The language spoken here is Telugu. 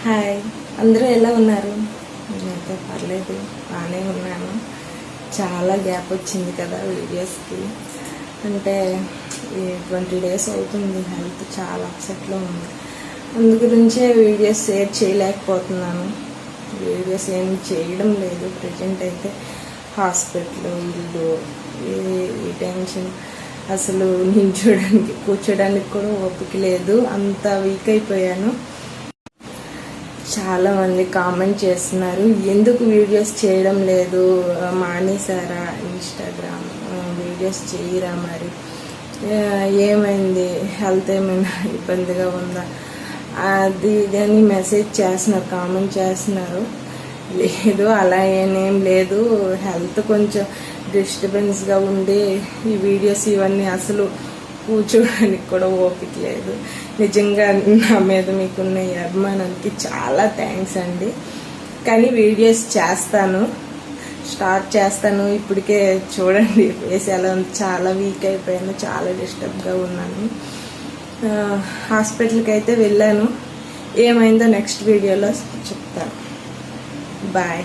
హాయ్, అందరూ ఎలా ఉన్నారు? నేనైతే పర్లేదు, బాగానే ఉన్నాను. చాలా గ్యాప్ వచ్చింది కదా వీడియోస్కి. అంటే 20 days అవుతుంది. హెల్త్ చాలా అప్సెట్లో ఉంది. అందు గురించే వీడియోస్ షేర్ చేయలేకపోతున్నాను. వీడియోస్ ఏం చేయడం లేదు. ప్రజెంట్ అయితే హాస్పిటల్, ఇల్లు, ఈ టెన్షన్, అసలు నించోడానికి కూర్చోడానికి కూడా ఓపిక లేదు. అంత వీక్ అయిపోయాను. చాలామంది కామెంట్ చేస్తున్నారు, ఎందుకు వీడియోస్ చేయడం లేదు, మానేసారా ఇన్స్టాగ్రామ్, వీడియోస్ చేయరా, మరి ఏమైంది, హెల్త్ ఏమైనా ఇబ్బందిగా ఉందా, అది ఇది అని మెసేజ్ చేస్తున్నారు, కామెంట్ చేస్తున్నారు. లేదు, అలా ఏనేం లేదు. హెల్త్ కొంచెం డిస్టర్బెన్స్గా ఉండి ఈ వీడియోస్ ఇవన్నీ అసలు కూర్చోడానికి కూడా ఓపిక లేదు. నిజంగా నా మీద మీకున్న అభిమానానికి చాలా థ్యాంక్స్ అండి. కానీ వీడియోస్ స్టార్ట్ చేస్తాను. ఇప్పటికే చూడండి ఫేస్ ఎలా ఉంది, చాలా వీక్ అయిపోయాను, చాలా డిస్టర్బ్గా ఉన్నాను. హాస్పిటల్కి అయితే వెళ్ళాను. ఏమైందో నెక్స్ట్ వీడియోలో చెప్తాను. బాయ్.